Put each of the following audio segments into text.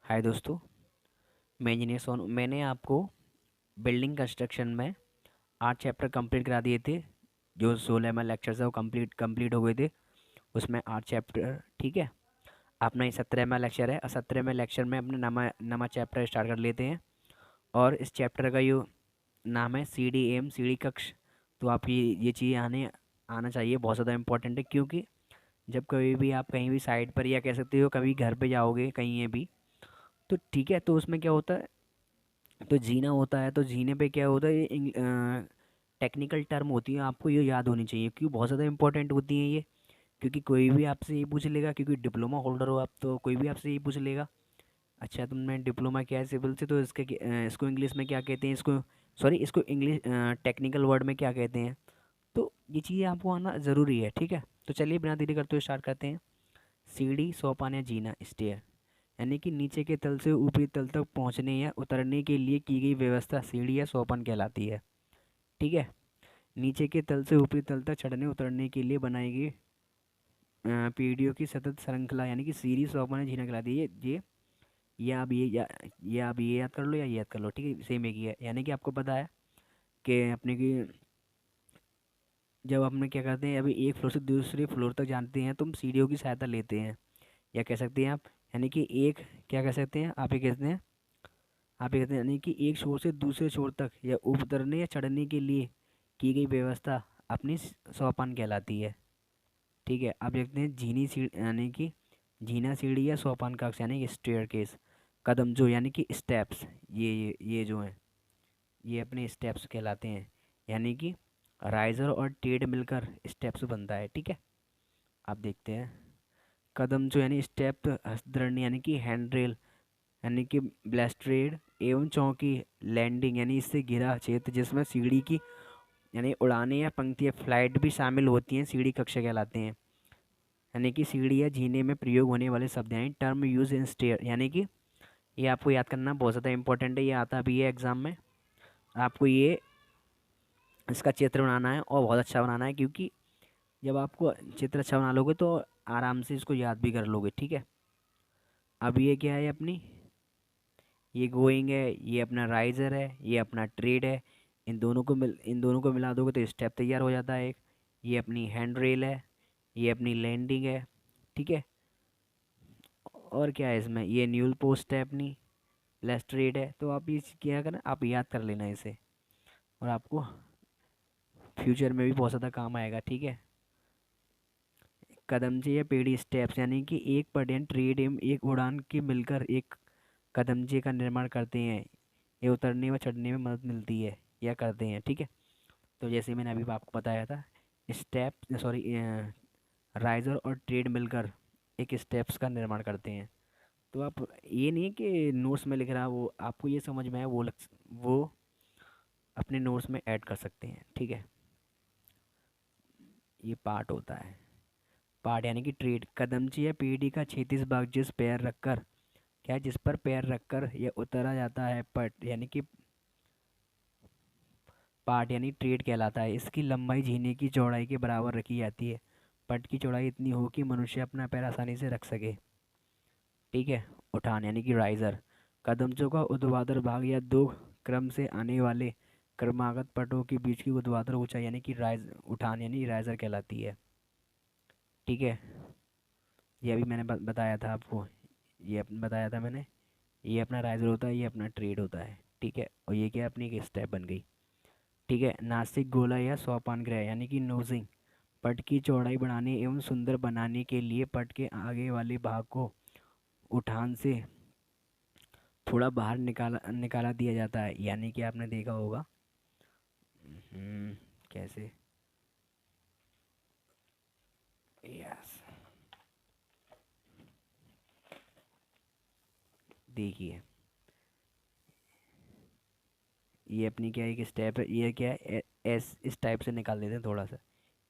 हाय दोस्तों, मैं इंजीनियर सोनू। मैंने आपको बिल्डिंग कंस्ट्रक्शन में 8 चैप्टर कंप्लीट करा दिए थे। जो 16 में लेक्चर्स है वो कंप्लीट हो गए थे। उसमें 8 चैप्टर, ठीक है। अपना ये 17 में लेक्चर है और 17 में लेक्चर में अपने नवा नवा चैप्टर स्टार्ट कर लेते हैं। और इस चैप्टर का जो नाम है CDM, सीढ़ी कक्ष। तो आप ये चीज़ आना चाहिए, बहुत ज़्यादा इंपॉर्टेंट है। क्योंकि जब कभी भी आप कहीं भी साइड पर या कह सकते हो कभी घर पे जाओगे कहीं ये भी, तो ठीक है, तो उसमें क्या होता है, तो जीना होता है। तो जीने पे क्या होता है, ये टेक्निकल टर्म होती है, आपको ये याद होनी चाहिए क्योंकि बहुत ज़्यादा इंपॉर्टेंट होती हैं ये। क्योंकि कोई भी आपसे ये पूछ लेगा, क्योंकि डिप्लोमा होल्डर हो आप, तो कोई भी आपसे ये पूछ लेगा, अच्छा तुमने डिप्लोमा किया है सिविल से, तो इसको इंग्लिश में क्या कहते हैं, इसको सॉरी इसको इंग्लिश टेक्निकल वर्ड में क्या कहते हैं। तो ये चीज़ें आपको आना ज़रूरी है, ठीक है। तो चलिए बिना देरी करते हुए स्टार्ट करते हैं। सीढ़ी, सोपान या जीना, स्टेयर, यानी कि नीचे के तल से ऊपरी तल तक पहुंचने या उतरने के लिए की गई व्यवस्था सीढ़ी या सोपान कहलाती है, ठीक है। नीचे के तल से ऊपरी तल तक चढ़ने उतरने के लिए बनाई गई पीढ़ियों की सतत श्रृंखला, यानी कि सीढ़ी, सोपान या जीना कहलाती है। ये आप ये याद कर लो या ये याद कर लो, ठीक है, सेम एक ही है। यानी कि आपको पता है कि अपने की जब अपने क्या करते हैं, अभी एक फ्लोर से दूसरे फ्लोर तक जानते हैं तो हम सीढ़ियों की सहायता लेते हैं, या कह सकते हैं आप, यानी कि एक क्या कह सकते हैं, आप ये कहते हैं, आप ये कहते हैं यानी कि एक छोर से दूसरे छोर तक या उतरने या चढ़ने के लिए की गई व्यवस्था अपनी सोपान कहलाती है, ठीक है। आप देखते हैं झीनी सीढ़ी, यानी कि झीना सीढ़ी या सोपान कक्ष, यानी कि स्टेयरकेस, कदम जो यानी कि स्टेप्स, ये जो हैं ये अपने स्टेप्स कहलाते हैं। यानी कि राइजर और टेढ़ मिलकर स्टेप्स बनता है, ठीक है। आप देखते हैं कदम जो यानी स्टेप, हस्तधरणी यानी कि हैंड रेल, यानी कि ब्लेस्ट्रेड एवं चौकी, लैंडिंग यानी इससे घिरा क्षेत्र जिसमें सीढ़ी की यानी उड़ाने या पंक्ति या फ्लाइट भी शामिल होती हैं, सीढ़ी कक्ष कहलाते हैं। यानी कि सीढ़ी या जीने में प्रयोग होने वाले शब्द यानी टर्म यूज इन स्टेयर, यानी कि ये आपको याद करना बहुत ज़्यादा इंपॉर्टेंट है, ये आता भी है एग्जाम में। आपको ये इसका चित्र बनाना है और बहुत अच्छा बनाना है, क्योंकि जब आपको चित्र अच्छा बना लोगे तो आराम से इसको याद भी कर लोगे, ठीक है। अब ये क्या है अपनी, ये गोइंग है, ये अपना राइजर है, ये अपना ट्रेड है। इन दोनों को मिला दोगे तो स्टेप तैयार हो जाता है एक। ये अपनी हैंड रेल है, ये अपनी लैंडिंग है, ठीक है। और क्या है इसमें, ये न्यूल पोस्ट है अपनी, लेफ्ट ट्रेड है। तो आप ये क्या करना, आप याद कर लेना इसे, और आपको फ्यूचर में भी बहुत ज़्यादा काम आएगा, ठीक है। कदमचे या पेड़ी, स्टेप्स, यानी कि एक पटेन ट्रेड एवं एक उड़ान के मिलकर एक कदमचे का निर्माण करते हैं। ये उतरने व चढ़ने में मदद मिलती है या करते हैं, ठीक है। तो जैसे मैंने अभी आपको बताया था, स्टेप सॉरी राइजर और ट्रेड मिलकर एक स्टेप्स का निर्माण करते हैं। तो आप ये नहीं है कि नोट्स में लिख रहा, वो आपको ये समझ में है, वो अपने नोट्स में ऐड कर सकते हैं, ठीक है। ये पार्ट होता है, पार्ट यानी कि ट्रेड, कदमची या पीढ़ी का क्षैतिज भाग जिस पैर रखकर, क्या है, जिस पर पैर रखकर यह उतरा जाता है, पट यानी कि पार्ट यानी ट्रेड कहलाता है। इसकी लंबाई झीने की चौड़ाई के बराबर रखी जाती है। पट की चौड़ाई इतनी हो कि मनुष्य अपना पैर आसानी से रख सके, ठीक है। उठान यानी कि राइजर, कदमचों का ऊर्ध्वाधर भाग या दो क्रम से आने वाले क्रमागत पटों के बीच की ऊर्ध्वाधर ऊंचाई यानी कि राइज उठान यानी राइजर कहलाती है, ठीक है। ये अभी मैंने बताया था आपको, बताया था मैंने, ये अपना राइजर होता है, ये अपना ट्रेड होता है, ठीक है। और ये क्या अपनी एक स्टेप बन गई, ठीक है। नासिक गोला या सोपान ग्रह यानी कि नोजिंग, पट की चौड़ाई बढ़ाने एवं सुंदर बनाने के लिए पट के आगे वाले भाग को उठान से थोड़ा बाहर निकाला निकाला दिया जाता है, यानी कि आपने देखा होगा। कैसे, यस, देखिए ये अपनी क्या एक स्टेप है, ये क्या है, एस इस टाइप से निकाल देते हैं थोड़ा सा।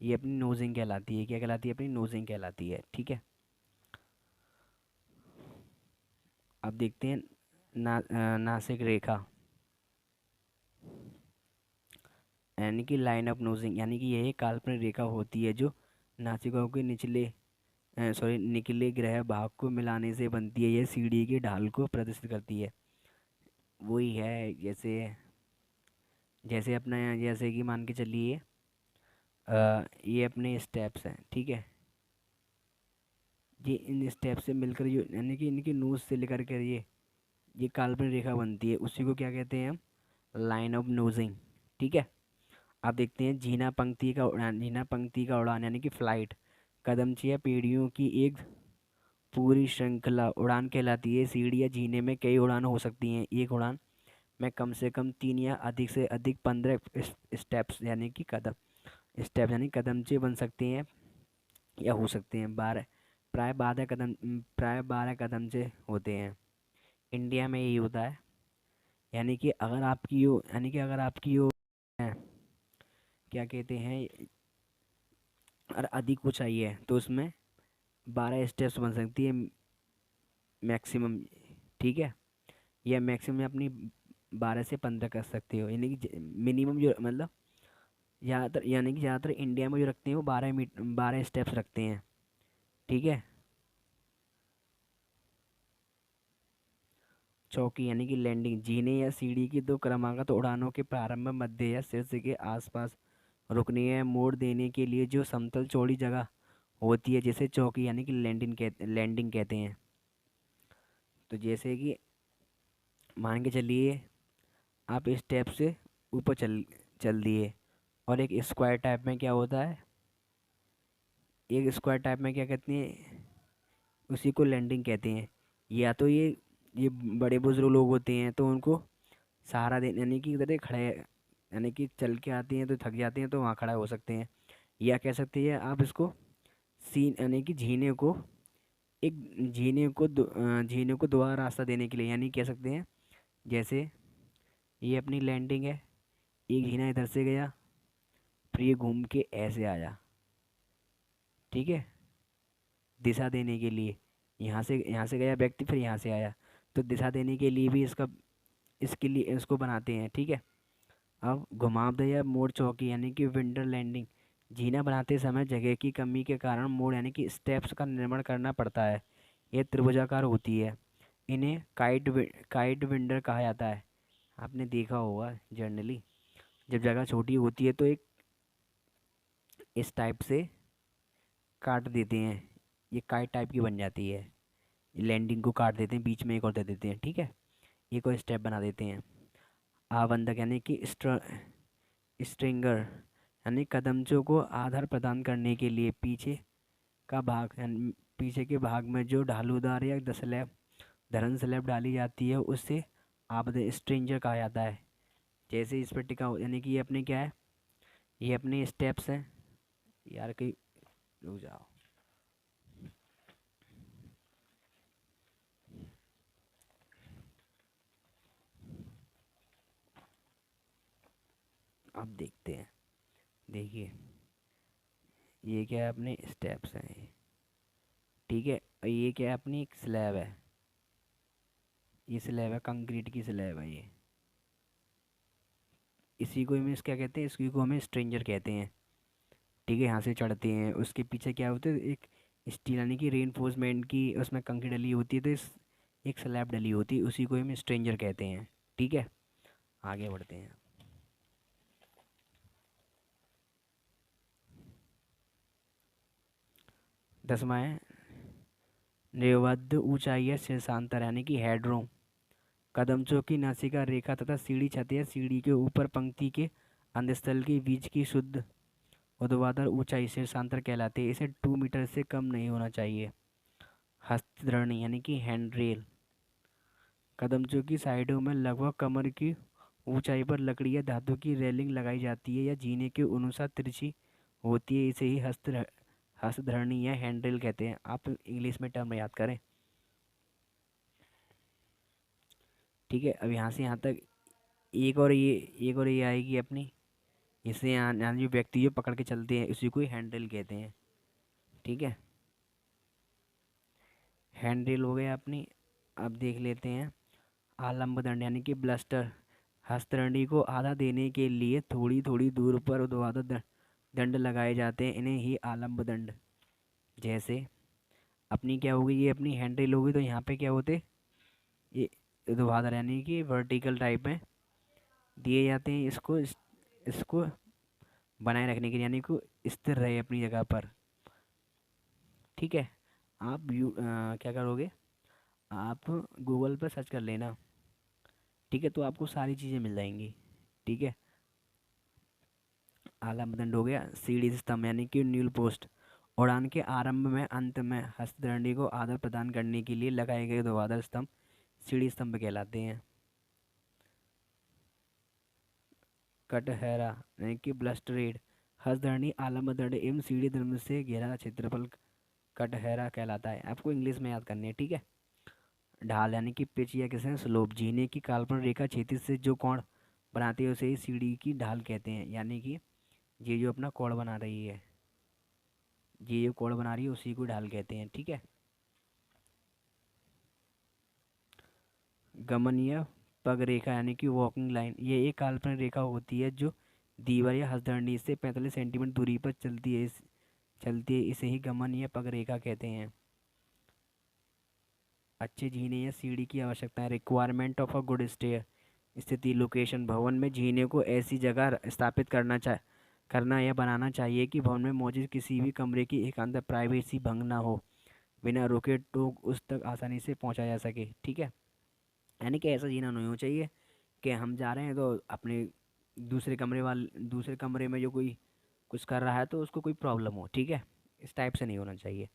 ये अपनी नोजिंग कहलाती है, क्या कहलाती है, अपनी नोजिंग कहलाती है, ठीक है। अब देखते हैं नासिक रेखा, यानी कि लाइन ऑफ नोजिंग, यानी कि यह एक काल्पनिक रेखा होती है जो नासिकाओं के निचले सॉरी निकले ग्रह भाग को मिलाने से बनती है, यह सीढ़ी की ढाल को प्रदर्शित करती है। वही है, जैसे जैसे अपना जैसे कि मान के चलिए ये अपने स्टेप्स हैं, ठीक है। ये इन स्टेप से मिलकर जो यानी कि इनकी नोज से लेकर के ये काल्पनिक रेखा बनती है, उसी को क्या कहते हैं हम, लाइन ऑफ नोजिंग, ठीक है। आप देखते हैं झीना पंक्ति का उड़ान यानी कि फ्लाइट, कदमची या पीढ़ियों की एक पूरी श्रृंखला उड़ान कहलाती है। सीढ़ी या झीने में कई उड़ान हो सकती हैं, एक उड़ान में कम से कम 3 या अधिक से अधिक 15 स्टेप्स यानी कि कदम, स्टेप यानी कदमचे बन सकते हैं या हो सकते हैं। प्राय 12 कदम से होते हैं। इंडिया में यही होता है। यानी कि अगर आपकी यो है, क्या कहते हैं, और अधिक ऊंचाई है तो उसमें 12 स्टेप्स बन सकती है मैक्सिमम, ठीक है। या मैक्सिमम अपनी 12 से 15 कर सकते हो, यानी कि मिनिमम जो मतलब ज़्यादातर, यानी कि ज़्यादातर इंडिया में जो रखते हैं वो 12 स्टेप्स रखते हैं, ठीक है। चौकी यानी कि लैंडिंग, जीने या सीढ़ी की दो क्रमागत उड़ानों के प्रारंभ, मध्य या शीर्ष के आसपास रुकने या मोड़ देने के लिए जो समतल चौड़ी जगह होती है, जैसे चौकी यानी कि लैंडिंग कहते हैं। तो जैसे कि मान के चलिए आप इस स्टेप से ऊपर चल दिए, और एक स्क्वायर टाइप में क्या होता है, एक स्क्वायर टाइप में क्या कहते हैं, उसी को लैंडिंग कहते हैं। या तो ये बड़े बुजुर्ग लोग होते हैं तो उनको सहारा देने यानी कि इधर खड़े, यानी कि चल के आते हैं तो थक जाते हैं तो वहाँ खड़ा हो सकते हैं। या कह सकते हैं आप इसको सीन यानी कि झीने को दोबारा रास्ता देने के लिए, यानी कह सकते हैं जैसे ये अपनी लैंडिंग है, एक झीना इधर से गया, फिर ये घूम के ऐसे आया, ठीक है, दिशा देने के लिए। यहाँ से गया व्यक्ति, फिर यहाँ से आया, तो दिशा देने के लिए भी इसके लिए इसको बनाते हैं, ठीक है। अब घुमावदार या मोड़ चौकी यानी कि विंडर लैंडिंग, जीना बनाते समय जगह की कमी के कारण मोड़ यानी कि स्टेप्स का निर्माण करना पड़ता है। ये त्रिभुजाकार होती है। इन्हें काइट विंडर कहा जाता है। आपने देखा होगा जनरली जब जगह छोटी होती है तो एक इस टाइप से काट देते हैं, ये काइट टाइप की बन जाती है। लैंडिंग को काट देते हैं, बीच में एक और दे देते हैं, ठीक है, एक और स्टेप बना देते हैं। आबंधक यानी कि स्ट्रिंगर यानी कदमचों को आधार प्रदान करने के लिए पीछे के भाग में जो ढालूदार या धरन स्लैब डाली जाती है उससे आबद स्ट्रिंजर कहा जाता है। जैसे इस पर टिका यानी कि ये अपने क्या है, ये अपने स्टेप्स हैं। यार कहीं रुक जाओ, अब देखते हैं। देखिए ये क्या है, अपने स्टेप्स हैं ये, ठीक है। और ये क्या है, अपनी एक स्लैब है, ये स्लैब है, कंक्रीट की स्लैब है ये। इसी को हमें क्या कहते हैं, इसी को हमें स्ट्रेंजर कहते हैं, ठीक है। यहाँ से चढ़ते हैं, उसके पीछे क्या होता है, एक स्टील यानी कि रेनफोर्समेंट की उसमें कंक्रीट डली होती है, तो इस एक स्लैब डली होती है, उसी को हम स्ट्रेंजर कहते हैं, ठीक है। आगे बढ़ते हैं। 10वां है निबद्ध ऊंचाई या शीर्षांतर यानी कि हेडरोम, कदमचों की नासिका रेखा तथा सीढ़ी छत या सीढ़ी के ऊपर पंक्ति के अंधस्थल के बीच की शुद्ध ऊर्ध्वाधर ऊंचाई शीर्षांतर कहलाती है। इसे 2 मीटर से कम नहीं होना चाहिए। हस्तधरणी यानी कि हैंड रेल, कदमचों की साइडों में लगभग कमर की ऊंचाई पर लकड़ी या धातु की रेलिंग लगाई जाती है या जीने के अनुसार तिरछी होती है, इसे ही हस्तधरणी या हैंड रेल कहते हैं। आप इंग्लिश में टर्म याद करें, ठीक है। अब यहाँ से यहाँ तक एक और ये आएगी अपनी, इसे यहाँ जो व्यक्ति जो पकड़ के चलते हैं उसी को ही हैंड रेल कहते हैं, ठीक है। हैंड रेल हो गया अपनी। अब देख लेते हैं आलम्ब दंड यानी कि ब्लस्टर, हस्तदंडी को आधा देने के लिए थोड़ी थोड़ी दूर पर ऊर्ध्वाधर दंड लगाए जाते हैं, इन्हें ही आलम्ब दंड। जैसे अपनी क्या होगी, ये अपनी हैंड रेल होगी, तो यहाँ पे क्या होते, ये ऊर्ध्वाधर यानी कि वर्टिकल टाइप में दिए जाते हैं इसको, इसको बनाए रखने के लिए, यानी कि स्थिर रहे अपनी जगह पर। ठीक है। आप क्या करोगे, आप गूगल पर सर्च कर लेना। ठीक है, तो आपको सारी चीज़ें मिल जाएंगी। ठीक है। आला मापदंड हो गया, सीढ़ी स्तंभ यानी कि न्यूल पोस्ट, उड़ान के आरंभ में अंत में हस्तधरणी को आदर प्रदान करने के लिए लगाए गए ध्रुवाधर स्तंभ सीढ़ी स्तंभ कहलाते हैं। कटहरा यानी कि ब्लस्टरेड, हस्तधरणी आला मापदंड एवं सीढ़ी धर्म से घेरा क्षेत्रफल कटहरा कहलाता है। आपको इंग्लिश में याद करनी है। ठीक है। ढाल यानी कि पिच या किसी स्लोप, जीने की काल्पनिक रेखा क्षैतिज से जो कोण बनाती है उसे ही सीढ़ी की ढाल कहते हैं। यानी कि ये जो अपना कोण बना रही है, ये जो कोण बना रही है उसी को ढाल कहते हैं। ठीक है। गमन या पग रेखा यानी कि वॉकिंग लाइन, ये एक काल्पनिक रेखा होती है जो दीवार या हथेली से 45 सेंटीमीटर दूरी पर चलती है, इसे ही गमन या पग रेखा कहते हैं। अच्छे जीने या सीढ़ी की आवश्यकता है, requirement of a good stair, स्थिति लोकेशन, भवन में जीने को ऐसी जगह स्थापित करना या बनाना चाहिए कि भवन में मौजूद किसी भी कमरे की एकांत प्राइवेसी भंग ना हो, बिना रुके टोक उस तक आसानी से पहुंचा जा सके। ठीक है। यानी कि ऐसा जीना नहीं होना चाहिए कि हम जा रहे हैं तो अपने दूसरे कमरे में जो कोई कुछ कर रहा है तो उसको कोई प्रॉब्लम हो। ठीक है। इस टाइप से नहीं होना चाहिए।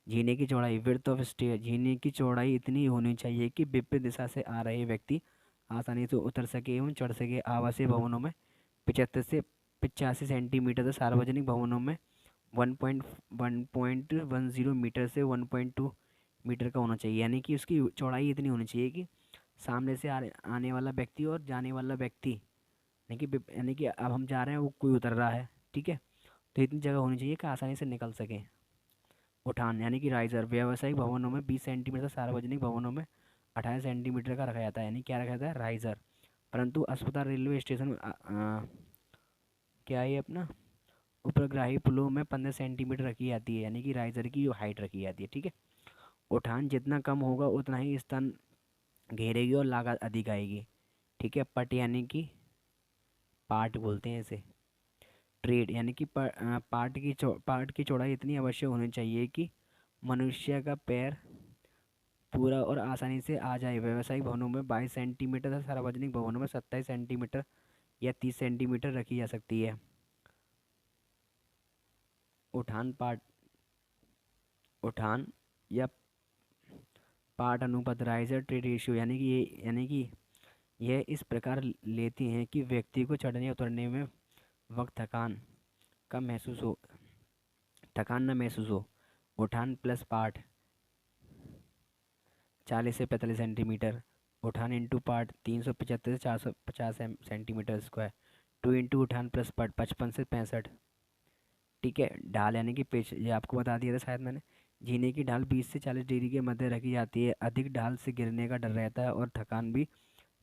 जीने की चौड़ाई, विड्थ ऑफ स्टेयर, जीने की चौड़ाई इतनी होनी चाहिए कि विपरीत दिशा से आ रहे व्यक्ति आसानी से उतर सके एवं चढ़ सके। आवासीय भवनों में 75 से 85 सेंटीमीटर, सार्वजनिक भवनों में 1.10 मीटर से 1.2 मीटर का होना चाहिए। यानी कि उसकी चौड़ाई इतनी होनी चाहिए कि सामने से आने वाला व्यक्ति और जाने वाला व्यक्ति, यानी कि अब हम जा रहे हैं, वो कोई उतर रहा है। ठीक है, तो इतनी जगह होनी चाहिए कि आसानी से निकल सकें। उठान यानी कि राइजर, व्यावसायिक भवनों में 20 सेंटीमीटर, सार्वजनिक भवनों में 18 सेंटीमीटर का रखा जाता है। यानी क्या रखा जाता है, राइजर। परंतु अस्पताल, रेलवे स्टेशन क्या है अपना उपरग्राही पुलों में 15 सेंटीमीटर रखी जाती है, यानी कि राइजर की जो हाइट रखी जाती है। ठीक है। उठान जितना कम होगा उतना ही स्थान घेरेगी और लागत अधिक आएगी। ठीक है। पट यानी कि पार्ट बोलते हैं इसे। ट्रेड यानी कि पार्ट की चौड़ाई इतनी अवश्य होनी चाहिए कि मनुष्य का पैर पूरा और आसानी से आ जाए। व्यावसायिक भवनों में 22 सेंटीमीटर तथा सार्वजनिक भवनों में 27 सेंटीमीटर या 30 सेंटीमीटर रखी जा सकती है। उठान पार्ट उठान या पार्ट अनुपात, राइजर ट्रेड रेशियो, यानी कि यह इस प्रकार लेती हैं कि व्यक्ति को चढ़ने उतरने में वक्त कम महसूस हो थकान न महसूस हो। उठान प्लस पार्ट 40 से 45 सेंटीमीटर, उठान इंटू पार्ट 375 से 450 सेंटीमीटर स्क्वायर, 2 इंटू उठान प्लस पार्ट 55 से 65। ठीक है। ढाल यानी कि पिच, ये आपको बता दिया था शायद मैंने। जीने की ढाल 20 से 40 डिग्री के मध्य रखी जाती है। अधिक ढाल से गिरने का डर रहता है और थकान भी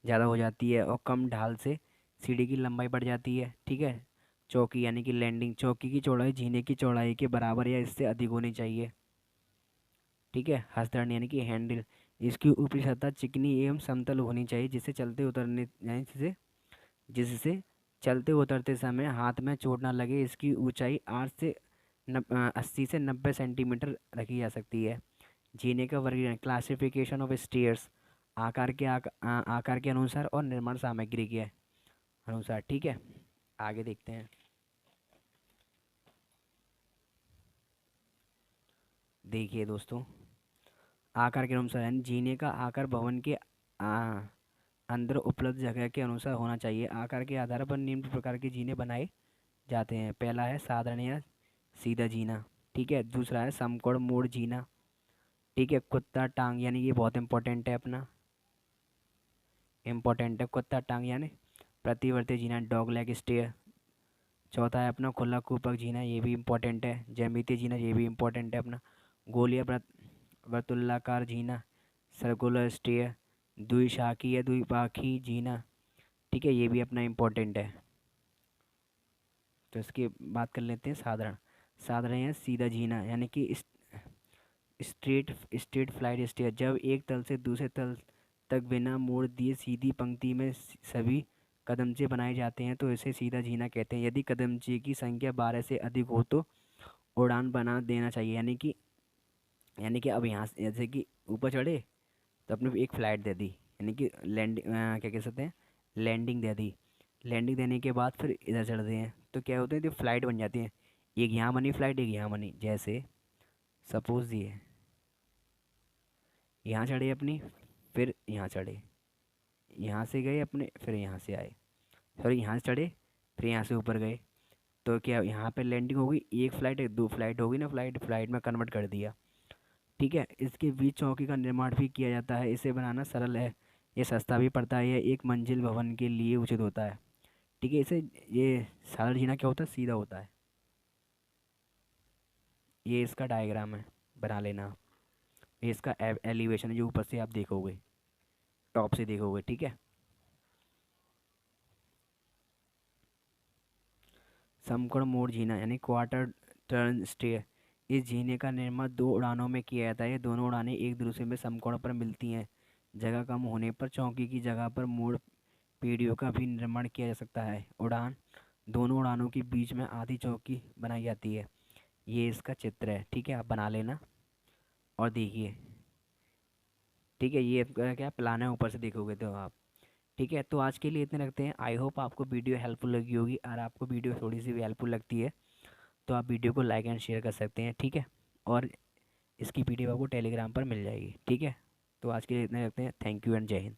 ज़्यादा हो जाती है, और कम ढाल से सीढ़ी की लंबाई बढ़ जाती है। ठीक है। चौकी यानी कि लैंडिंग, चौकी की चौड़ाई जीने की चौड़ाई के बराबर या इससे अधिक होनी चाहिए। ठीक है। हस्तरण यानी कि हैंडल, इसकी ऊपरी सतह चिकनी एवं समतल होनी चाहिए, जिससे चलते उतरने यानी जिससे चलते उतरते समय हाथ में चोट ना लगे। इसकी ऊंचाई 80 से 90 सेंटीमीटर रखी जा सकती है। जीने का वर्गीकरण, क्लासिफिकेशन ऑफ स्टेयर्स, आकार के अनुसार और निर्माण सामग्री के अनुसार। ठीक है। आगे देखते हैं। देखिए दोस्तों, आकार के अनुसार यानी जीने का आकार भवन के अंदर उपलब्ध जगह के अनुसार होना चाहिए। आकार के आधार पर निम्न प्रकार के जीने बनाए जाते हैं। पहला है साधारण या सीधा जीना। ठीक है। दूसरा है समकोण मोड़ जीना। ठीक है। कुत्ता टांग, यानी ये बहुत इंपॉर्टेंट है अपना, इम्पोर्टेंट है कुत्ता टांग यानी प्रतिवर्ती जीना, डॉग लेग स्टेयर। चौथा है अपना खुला कूपक जीना, ये भी इम्पोर्टेंट है। ज्यामितीय जीना, ये भी इम्पोर्टेंट है अपना। गोल या वर्तुलाकार जीना, सर्कुलर स्टेयर। द्विशाखी या द्विपाखी जीना। ठीक है, ये भी अपना इम्पोर्टेंट है। तो इसकी बात कर लेते हैं साधारण। साधारण या सीधा जीना, यानी कि स्ट्रेट स्ट्रेट फ्लाइट स्टेयर, जब एक तल से दूसरे तल तक बिना मोड़ दिए सीधी पंक्ति में सभी कदमचे बनाए जाते हैं तो इसे सीधा जीना कहते हैं। यदि कदमचे की संख्या 12 से अधिक हो तो उड़ान बना देना चाहिए। यानी कि अब यहाँ से जैसे कि ऊपर चढ़े तो अपने एक फ़्लाइट दे दी, यानी कि क्या कह सकते हैं, लैंडिंग दे दी। लैंडिंग देने के बाद फिर इधर चढ़ते हैं तो क्या होते हैं, तो फ़्लाइट बन जाती है। एक यहाँ बनी फ़्लाइट, एक यहाँ बनी। जैसे सपोज़ ये यहाँ चढ़े अपनी, फिर यहाँ चढ़े, यहाँ से गए अपने, फिर यहाँ से आए, फिर यहाँ से चढ़े, फिर यहाँ से ऊपर गए। तो क्या यहाँ पे लैंडिंग होगी, एक फ़्लाइट एक दो फ्लाइट होगी ना, फ़्लाइट फ़्लाइट में कन्वर्ट कर दिया। ठीक है, इसके बीच चौकी का निर्माण भी किया जाता है। इसे बनाना सरल है, ये सस्ता भी पड़ता है, ये एक मंजिल भवन के लिए उचित होता है। ठीक है, इसे ये सारा जीना क्या होता है, सीधा होता है। ये इसका डायग्राम है, बना लेना। ये इसका एलिवेशन है जो ऊपर से आप देखोगे, टॉप से देखोगे। ठीक है, समकोण मोड़ जीना यानी क्वार्टर टर्न स्टेयर, इस जीने का निर्माण दो उड़ानों में किया जाता है। ये दोनों उड़ानें एक दूसरे में समकोण पर मिलती हैं। जगह कम होने पर चौकी की जगह पर मोड़ पीढ़ियों का भी निर्माण किया जा सकता है। उड़ान, दोनों उड़ानों के बीच में आधी चौकी बनाई जाती है। ये इसका चित्र है। ठीक है, आप बना लेना और देखिए। ठीक है, ये आपका क्या प्लान है, ऊपर से देखोगे तो आप। ठीक है, तो आज के लिए इतने रखते हैं। आई होप आपको वीडियो हेल्पफुल लगी होगी। और आपको वीडियो थोड़ी सी भी हेल्पफुल लगती है तो आप वीडियो को लाइक एंड शेयर कर सकते हैं। ठीक है, और इसकी पीडीएफ आपको टेलीग्राम पर मिल जाएगी। ठीक है, तो आज के लिए इतने रखते हैं। थैंक यू एंड जय हिंद।